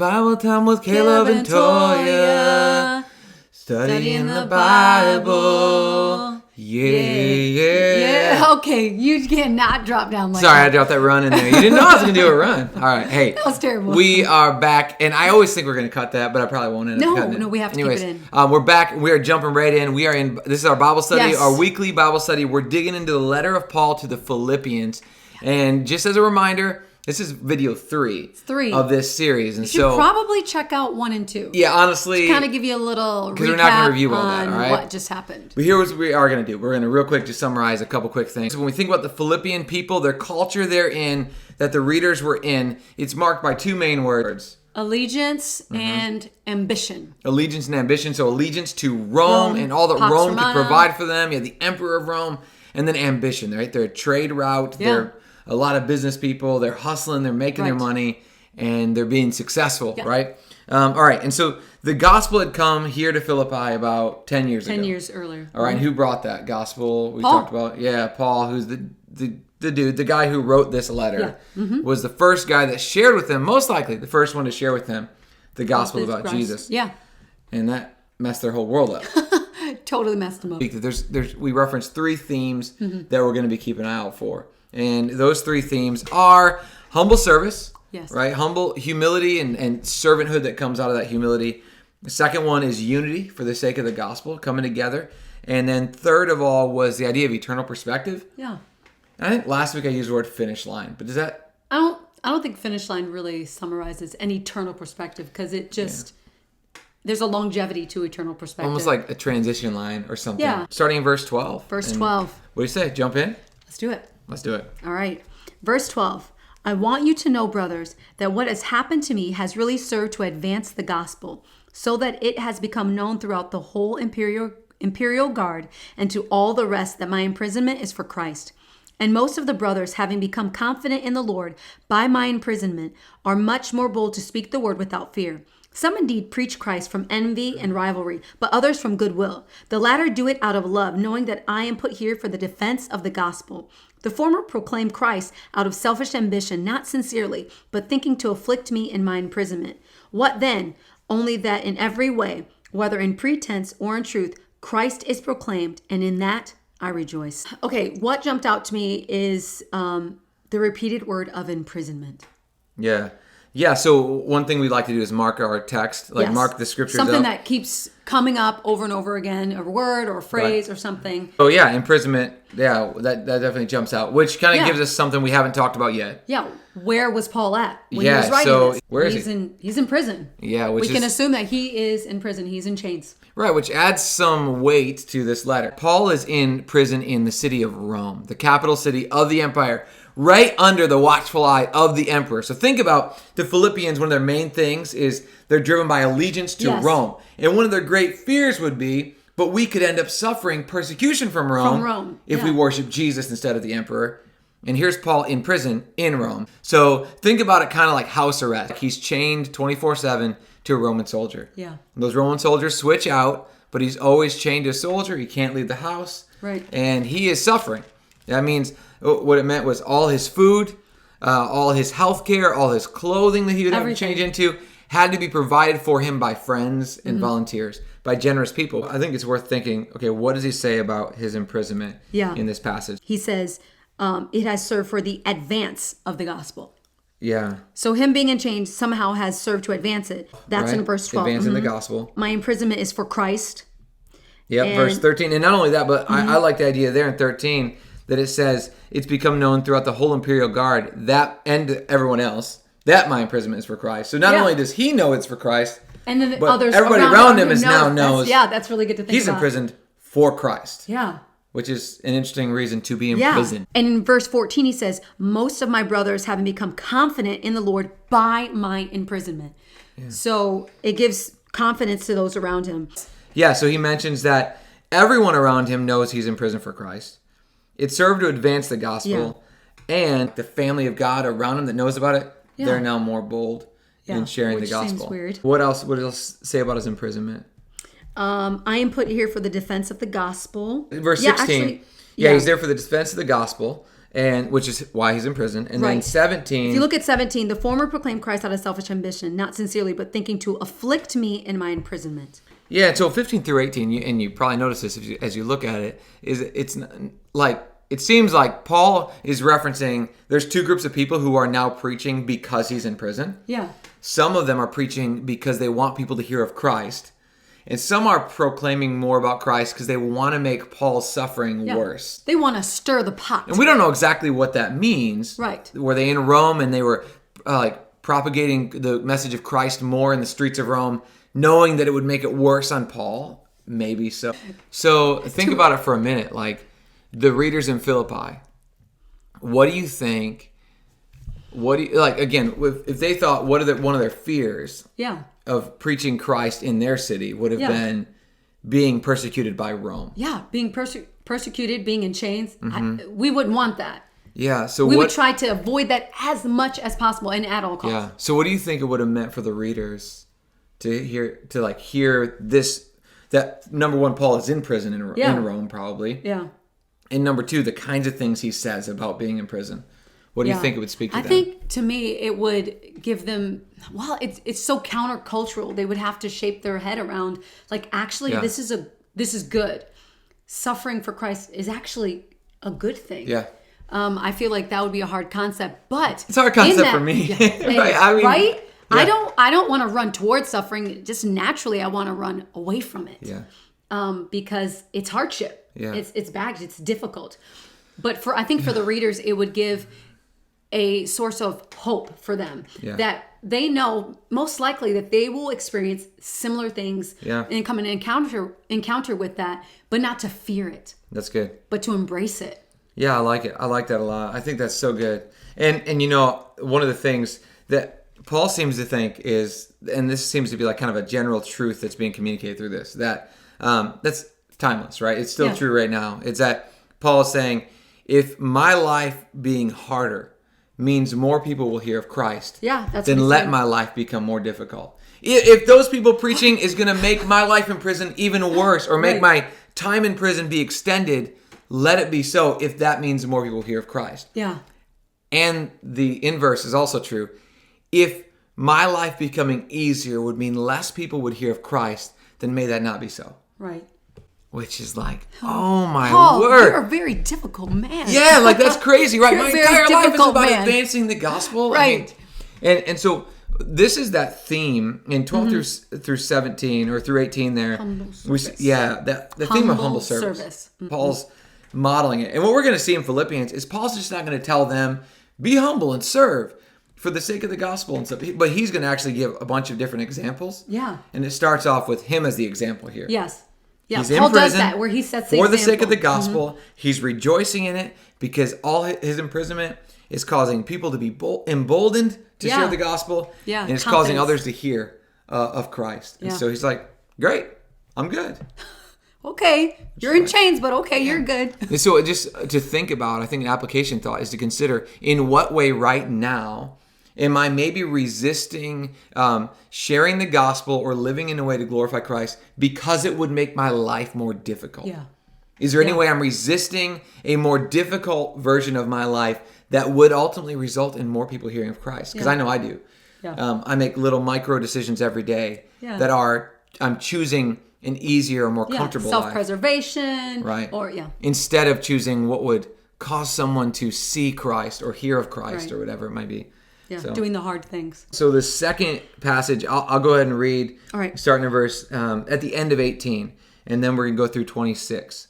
Bible time with Caleb and Toya. Studying the Bible. Yeah. Okay, you cannot drop down like Sorry, that. I dropped that run in there. You didn't know I was going to do a run. All right, hey. That was terrible. We are back, and I always think we're going to cut that, but I probably won't end up cutting it. No, we have to keep it in. We're back. We are jumping right in. This is our Bible study, Yes. our weekly Bible study. We're digging into the letter of Paul to the Philippians. And just as a reminder, this is video 3 of this series. And you should probably check out 1 and 2. Yeah, honestly. Kind of give you a little recap we're not going to review all that, all right? What just happened. But here's what we are going to do. We're going to real quick just summarize a couple quick things. When we think about the Philippian people, their culture they're in, that the readers were in, it's marked by 2 main words. Allegiance and ambition. Allegiance and ambition. So allegiance to Rome and all that Rome could provide for them. You have the emperor of Rome. And then ambition, right? They're a trade route. Yeah. They're a lot of business people. They're hustling. They're making their money. And they're being successful, right? All right. And so the gospel had come here to Philippi about 10 years ago. 10 years earlier. All right. And who brought that gospel? We talked about, Paul, who's the dude, the guy who wrote this letter, was the first guy that shared with them, most likely the first one to share with them the gospel about Jesus. Yeah. And that messed their whole world up. Totally messed them up. We referenced 3 themes that we're going to be keeping an eye out for. And those 3 themes are humble service, right? Humble humility and servanthood that comes out of that humility. The second one is unity for the sake of the gospel, coming together. And then third of all was the idea of eternal perspective. Yeah. And I think last week I used the word finish line, but does that... I don't think finish line really summarizes an eternal perspective because it just... There's a longevity to eternal perspective. Almost like a transition line or something. Yeah. Starting in verse 12. Verse 12. What do you say? Jump in? Let's do it. Let's do it. All right. Verse 12. I want you to know, brothers, that what has happened to me has really served to advance the gospel, so that it has become known throughout the whole imperial guard and to all the rest that my imprisonment is for Christ. And most of the brothers, having become confident in the Lord by my imprisonment, are much more bold to speak the word without fear. Some indeed preach Christ from envy and rivalry, but others from goodwill. The latter do it out of love, knowing that I am put here for the defense of the gospel. The former proclaim Christ out of selfish ambition, not sincerely, but thinking to afflict me in my imprisonment. What then? Only that in every way, whether in pretense or in truth, Christ is proclaimed, and in that I rejoice. Okay, what jumped out to me is the repeated word of imprisonment. Yeah, so one thing we like to do is mark our text, mark the scriptures something up. That keeps coming up over and over again, a word or a phrase or something. Oh yeah, imprisonment, that definitely jumps out, which kind of gives us something we haven't talked about yet. Yeah, where was Paul at when he was writing this? Where is he? He's in prison. Yeah, we can assume that he is in prison, he's in chains. Right, which adds some weight to this letter. Paul is in prison in the city of Rome, the capital city of the empire, right under the watchful eye of the emperor. So think about the Philippians, one of their main things is they're driven by allegiance to Rome. And one of their great fears would be, but we could end up suffering persecution from Rome if we worship Jesus instead of the emperor. And here's Paul in prison in Rome. So think about it kind of like house arrest. He's chained 24/7 to a Roman soldier. Yeah. And those Roman soldiers switch out, but he's always chained to a soldier. He can't leave the house. Right. And he is suffering. That means what it meant was all his food, all his health care, all his clothing that he would have to change into had to be provided for him by friends and volunteers, by generous people. I think it's worth thinking, okay, what does he say about his imprisonment in this passage? He says, it has served for the advance of the gospel. Yeah. So him being in chains somehow has served to advance it. That's in verse 12. Advancing the gospel. My imprisonment is for Christ. Yep, verse 13. And not only that, but I like the idea there in 13 that it says it's become known throughout the whole imperial guard, that and everyone else, that my imprisonment is for Christ. So not only does he know it's for Christ, and then but others everybody around him now knows. That's really good to think about. He's imprisoned for Christ. Yeah. Which is an interesting reason to be in prison. And in verse 14 he says, most of my brothers having become confident in the Lord by my imprisonment. Yeah. So it gives confidence to those around him. Yeah, so he mentions that everyone around him knows he's in prison for Christ. It served to advance the gospel. Yeah. And the family of God around him that knows about it, they're now more bold in sharing the gospel. Seems weird. What else say about his imprisonment? I am put here for the defense of the gospel. Verse 16. He's there for the defense of the gospel. and which is why he's in prison. And then Right. 17. If you look at 17, the former proclaimed Christ out of selfish ambition, not sincerely, but thinking to afflict me in my imprisonment. Yeah, so 15 through 18, and you probably notice this as you look at it, it's like, it seems like Paul is referencing there's two groups of people who are now preaching because he's in prison. Yeah. Some of them are preaching because they want people to hear of Christ. And some are proclaiming more about Christ because they want to make Paul's suffering worse. They want to stir the pot. And we don't know exactly what that means. Right. Were they in Rome and they were propagating the message of Christ more in the streets of Rome, knowing that it would make it worse on Paul? Maybe so. So think about it for a minute. Like the readers in Philippi, what do you think? Again, if they thought one of their fears of preaching Christ in their city would have been being persecuted by Rome. Yeah, being persecuted, being in chains. We wouldn't want that. Yeah, so we would try to avoid that as much as possible and at all costs. Yeah. So what do you think it would have meant for the readers to hear this? That number one, Paul is in prison in Rome, probably. Yeah. And number two, the kinds of things he says about being in prison. What do you think it would speak to them? I think, to me, it would give them, it's so countercultural. They would have to shape their head around, like, actually, this is good. Suffering for Christ is actually a good thing. Yeah. I feel like that would be a hard concept, but it's a hard concept for me. Right? Yeah. I don't want to run towards suffering. Just naturally, I want to run away from it. Yeah. Because it's hardship. Yeah. It's baggage. It's difficult. But I think for the readers, it would give a source of hope for them that they know most likely that they will experience similar things and come in encounter with that, but not to fear it. That's good. But to embrace it. Yeah, I like it. I like that a lot. I think that's so good. And one of the things that Paul seems to think is, and this seems to be like kind of a general truth that's being communicated through this, that that's timeless, right? It's still true right now. It's that Paul is saying, if my life being harder means more people will hear of Christ, then let my life become more difficult. If those people preaching is going to make my life in prison even worse or make my time in prison be extended, let it be so if that means more people hear of Christ. Yeah. And the inverse is also true. If my life becoming easier would mean less people would hear of Christ, then may that not be so. Right. Which is like, oh my Paul, word. You're a very difficult man. Yeah, like that's crazy, right? You're My a very entire life is difficult about man. advancing the gospel. Right. And so this is that theme in 12 through 17 or through 18 there. Humble service. The theme of humble service. Paul's modeling it. And what we're going to see in Philippians is Paul's just not going to tell them, be humble and serve for the sake of the gospel and stuff. But he's going to actually give a bunch of different examples. Yeah. And it starts off with him as the example here. Yes. Yeah, He's Paul in prison does that where he sets the for example. the sake of the gospel. He's rejoicing in it because all his imprisonment is causing people to be emboldened to share the gospel. Yeah, and it's causing others to hear of Christ. And Yeah. so he's like, great, I'm good. Okay, you're in chains, but okay, you're good. And so just to think about, I think an application thought is to consider in what way right now am I maybe resisting sharing the gospel or living in a way to glorify Christ because it would make my life more difficult? Yeah. Is there any way I'm resisting a more difficult version of my life that would ultimately result in more people hearing of Christ? Because I know I do. Yeah. I make little micro decisions every day that I'm choosing an easier or more comfortable life. Self-preservation. Right. Or, Instead of choosing what would cause someone to see Christ or hear of Christ or whatever it might be. Yeah, doing the hard things. So the second passage, I'll go ahead and read, starting in verse, at the end of 18, and then we're going to go through 26.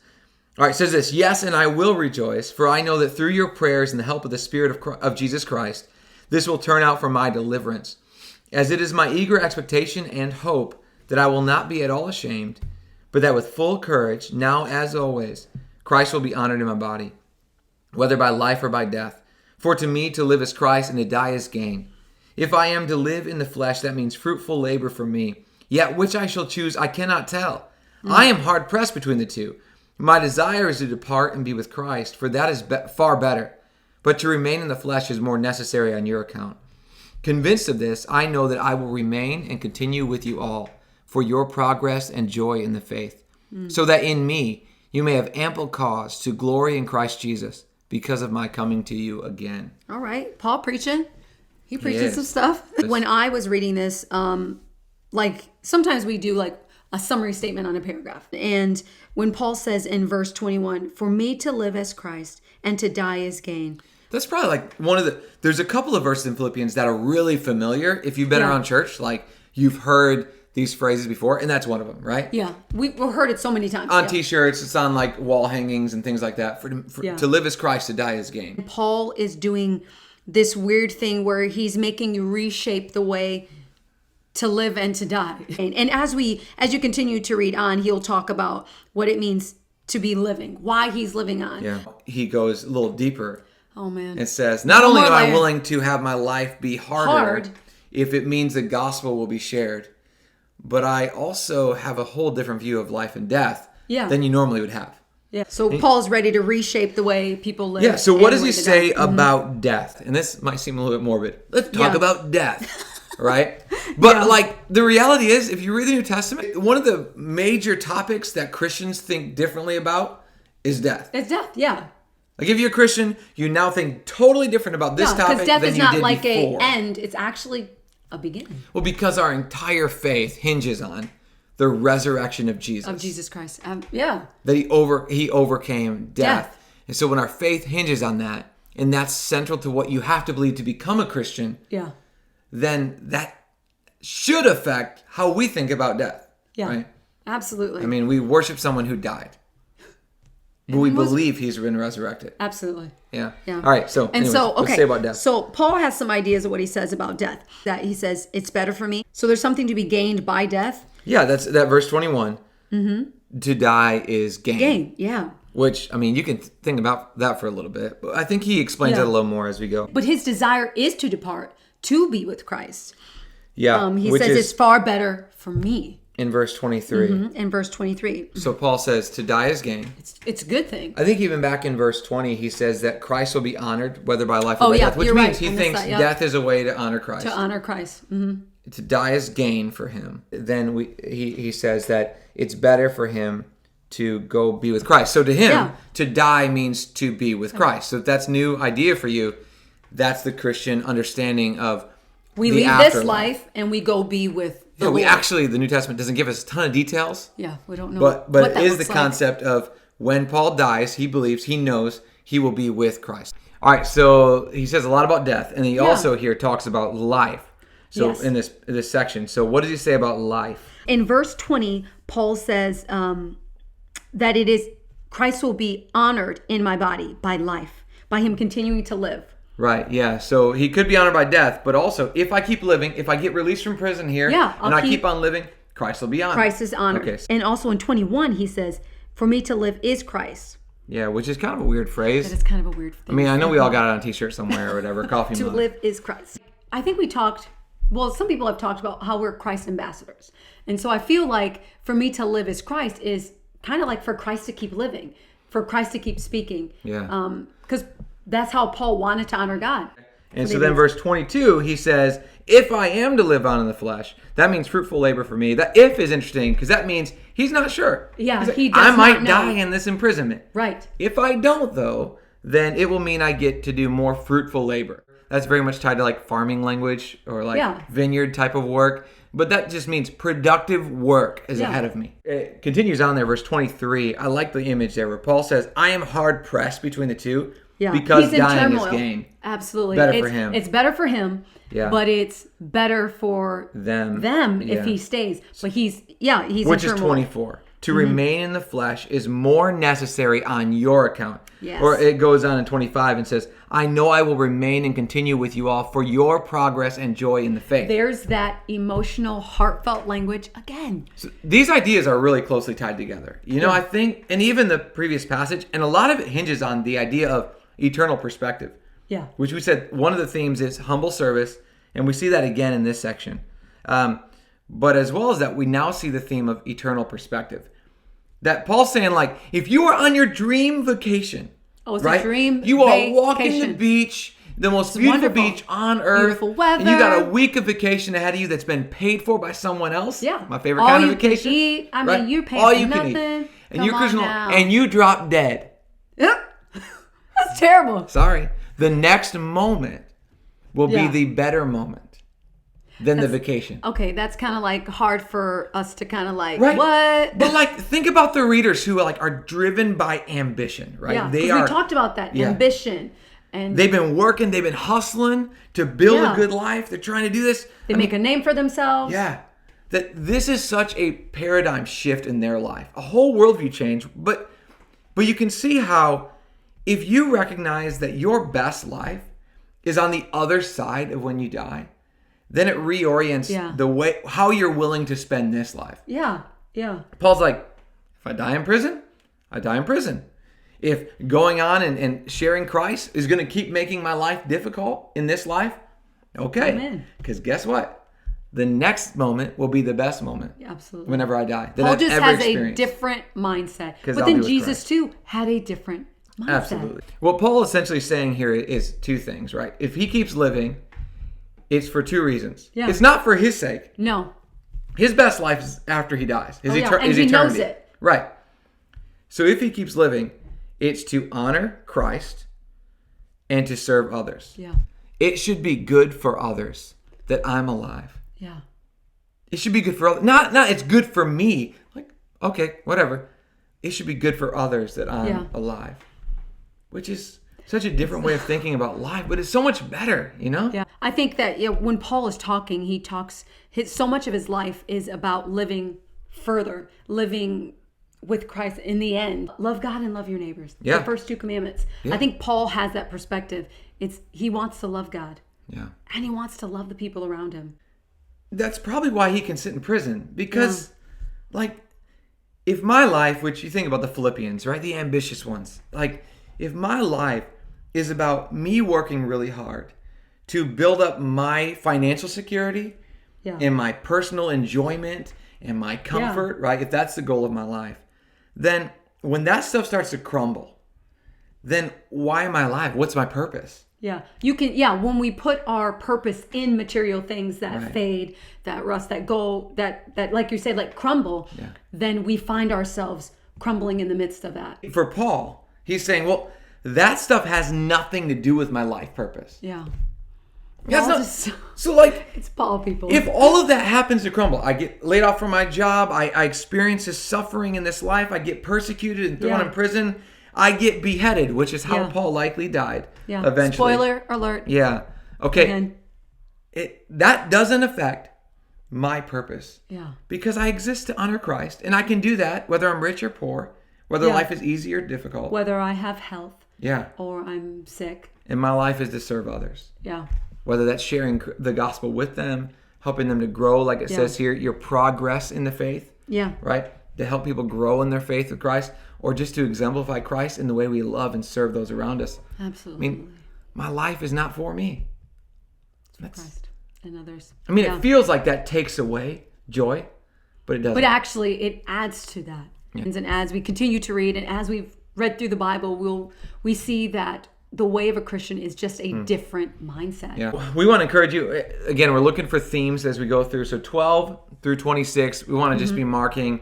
All right, it says this, yes, and I will rejoice, for I know that through your prayers and the help of the Spirit of Jesus Christ, this will turn out for my deliverance, as it is my eager expectation and hope that I will not be at all ashamed, but that with full courage, now as always, Christ will be honored in my body, whether by life or by death. For to me to live is Christ and to die is gain. If I am to live in the flesh, that means fruitful labor for me. Yet which I shall choose, I cannot tell. I am hard pressed between the two. My desire is to depart and be with Christ, for that is far better. But to remain in the flesh is more necessary on your account. Convinced of this, I know that I will remain and continue with you all for your progress and joy in the faith, so that in me you may have ample cause to glory in Christ Jesus, because of my coming to you again. All right. Paul preaching. He preaches is. some stuff. When I was reading this, like sometimes we do like a summary statement on a paragraph. And when Paul says in verse 21, for me to live as Christ and to die as gain. That's probably like there's a couple of verses in Philippians that are really familiar. If you've been around church, like you've heard these phrases before, and that's one of them, right? Yeah. We've heard it so many times. On t-shirts, it's on like wall hangings and things like that. To live as Christ, to die as gain. Paul is doing this weird thing where he's making you reshape the way to live and to die. And as you continue to read on, he'll talk about what it means to be living, why he's living on. Yeah. He goes a little deeper. Oh man. It says, not only am I willing to have my life be harder if it means the gospel will be shared, but I also have a whole different view of life and death than you normally would have. Yeah. So Paul's ready to reshape the way people live. Yeah. So what does he say about death? And this might seem a little bit morbid. Let's talk about death. Right? But like the reality is, if you read the New Testament, one of the major topics that Christians think differently about is death. It's death, yeah. Like if you're a Christian, you now think totally different about this topic than you did before. Because death is not like an end, it's actually a beginning. Well, because our entire faith hinges on the resurrection of Jesus. Of Jesus Christ. Yeah. That he overcame death. And so when our faith hinges on that, and that's central to what you have to believe to become a Christian, then that should affect how we think about death. Yeah, right? Absolutely. I mean, we worship someone who died. But we believe he's been resurrected. Absolutely. Yeah. All right. So, let's say about death. So Paul has some ideas of what he says about death. That he says, it's better for me. So there's something to be gained by death. Yeah, that's that verse 21. Mm-hmm. To die is gain. Gain, yeah. Which, I mean, you can think about that for a little bit. But I think he explains it a little more as we go. But his desire is to depart, to be with Christ. Yeah. He says it's far better for me. In verse 23. Mm-hmm. In verse 23. So Paul says, to die is gain. It's a good thing. I think even back in verse 20, he says that Christ will be honored, whether by life or by death. Which means he thinks death is a way to honor Christ. To honor Christ. Mm-hmm. To die is gain for him. Then he says that it's better for him to go be with Christ. So to him, to die means to be with Christ. So if that's a new idea for you, that's the Christian understanding of we leave afterlife. This life and we go be with the Lord. The New Testament doesn't give us a ton of details. Yeah, we don't know. But it is the concept of when Paul dies, he believes, he knows he will be with Christ. All right, so he says a lot about death, and he also here talks about life. So in this section, so what does he say about life? In verse 20, Paul says that it is Christ will be honored in my body by life, by him continuing to live. Right, yeah. So he could be honored by death, but also if I keep living, if I get released from prison here, and I keep on living, Christ will be honored. Christ is honored. Okay. And also in 21, he says, for me to live is Christ. Yeah, which is kind of a weird phrase. That is kind of a weird thing. I mean, I know we all got it on a t-shirt somewhere or whatever, coffee To mug. live is Christ. I think some people have talked about how we're Christ ambassadors. And so I feel like for me to live as Christ is kind of like for Christ to keep living, for Christ to keep speaking. Yeah. Because that's how Paul wanted to honor God. And so then verse 22, he says, if I am to live on in the flesh, that means fruitful labor for me. That if is interesting because that means he's not sure. Yeah, like, he does not know. I might die in this imprisonment. Right. If I don't, though, then it will mean I get to do more fruitful labor. That's very much tied to like farming language or like vineyard type of work. But that just means productive work is ahead of me. It continues on there, verse 23. I like the image there where Paul says, I am hard pressed between the two. Yeah. Because he's dying is gain. Absolutely. Better for him. It's better for him, but it's better for them if he stays. But he's which is 24. To remain in the flesh is more necessary on your account. Yes. Or it goes on in 25 and says, I know I will remain and continue with you all for your progress and joy in the faith. There's that emotional, heartfelt language again. So these ideas are really closely tied together. You know, I think, and even the previous passage, and a lot of it hinges on the idea of eternal perspective. Yeah. Which we said one of the themes is humble service, and we see that again in this section. But as well as that, we now see the theme of eternal perspective. That Paul's saying, like, if you are on your dream vacation, a dream you are walking the beach, the most beautiful beach on earth, beautiful weather, and you got a week of vacation ahead of you that's been paid for by someone else. Yeah, my favorite kind of vacation. All you can eat. I mean, you pay all for you nothing. Can eat. And you're cruising and you drop dead. Yep. That's terrible. Sorry. The next moment will be Yeah. the better moment than the vacation. Okay, that's kind of like hard for us to kind of like, Right. what? But like, think about the readers who are driven by ambition, right? Yeah, They 'cause are. we talked about that, Yeah. ambition. And They've been working, they've been hustling to build Yeah. a good life. They're trying to do this. they make a name for themselves. Yeah. That this is such a paradigm shift in their life. A whole worldview change. But you can see how if you recognize that your best life is on the other side of when you die, then it reorients Yeah. the way how you're willing to spend this life. Yeah. Yeah. Paul's like, if I die in prison, I die in prison. If going on and sharing Christ is going to keep making my life difficult in this life, okay. Amen. Because guess what? The next moment will be the best moment. Yeah, absolutely. Whenever I die. That Paul I've just ever has experienced. a different mindset. 'Cause But I'll be then with Jesus Christ. too had a different mindset. Absolutely. What Paul essentially is saying here is two things, right? If he keeps living, it's for two reasons. Yeah. It's not for his sake. No. His best life is after he dies. His, yeah. And his he eternity. knows it. Right. So if he keeps living, it's to honor Christ and to serve others. Yeah. It should be good for others that I'm alive. Yeah. It should be good for others. Not it's good for me. Like, okay, whatever. It should be good for others that I'm alive. Which is such a different way of thinking about life, but it's so much better, you know? Yeah. I think that when Paul is talking, he talks, so much of his life is about living further, living with Christ in the end. Love God and love your neighbors. Yeah. The first two commandments. Yeah. I think Paul has that perspective. He wants to love God. Yeah. And he wants to love the people around him. That's probably why he can sit in prison. Because, like, if my life, which you think about the Philippians, right? The ambitious ones. Like, if my life is about me working really hard to build up my financial security and my personal enjoyment and my comfort, right? If that's the goal of my life, then when that stuff starts to crumble, then why am I alive? What's my purpose? Yeah. When we put our purpose in material things that fade, that rust, that go, that like you said, like crumble, then we find ourselves crumbling in the midst of that. For Paul, he's saying, well, that stuff has nothing to do with my life purpose. Yeah. So like, it's Paul, people. If all of that happens to crumble, I get laid off from my job, I experience this suffering in this life, I get persecuted and thrown in prison, I get beheaded, which is how Paul likely died eventually. Spoiler alert. Yeah. Okay. And that doesn't affect my purpose. Yeah. Because I exist to honor Christ, and I can do that whether I'm rich or poor, whether life is easy or difficult. Whether I have health. Yeah. Or I'm sick. And my life is to serve others. Yeah. Whether that's sharing the gospel with them, helping them to grow, like it says here, your progress in the faith. Yeah. Right? To help people grow in their faith with Christ, or just to exemplify Christ in the way we love and serve those around us. Absolutely. I mean, my life is not for me. It's for Christ and others. I mean, it feels like that takes away joy, but it doesn't. But actually, it adds to that. Yeah. And as we continue to read, and as we've read through the Bible, we see that the way of a Christian is just a different mindset. Yeah. We want to encourage you. Again, we're looking for themes as we go through. So 12 through 26, we want to just be marking.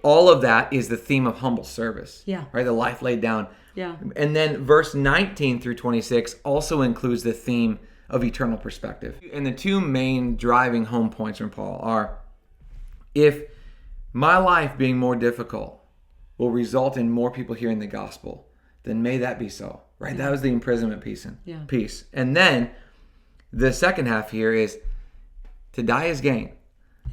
All of that is the theme of humble service. Yeah. Right? The life laid down. Yeah. And then verse 19 through 26 also includes the theme of eternal perspective. And the two main driving home points from Paul are, if my life being more difficult will result in more people hearing the gospel, then may that be so. Right? That was the imprisonment piece. And then the second half here is to die is gain.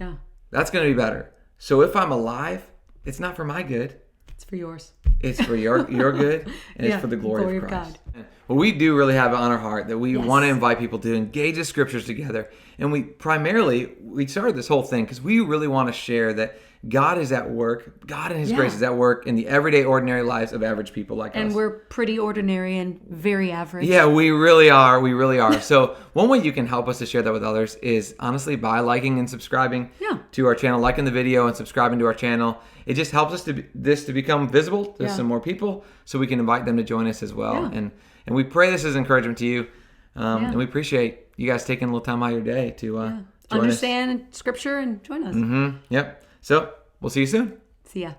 Yeah. That's going to be better. So if I'm alive, it's not for my good. It's for yours. It's for your good, and it's for the glory of Christ. Well, we do really have it on our heart that we want to invite people to engage the scriptures together. And we started this whole thing because we really want to share that God is at work. God and His grace is at work in the everyday, ordinary lives of average people like us. And we're pretty ordinary and very average. Yeah, we really are. We really are. So one way you can help us to share that with others is honestly by liking and subscribing to our channel, liking the video and subscribing to our channel. It just helps us to become visible to some more people, so we can invite them to join us as well. Yeah. And we pray this is encouragement to you, and we appreciate you guys taking a little time out of your day to join understand Scripture and join us. Yep. So we'll see you soon. See ya.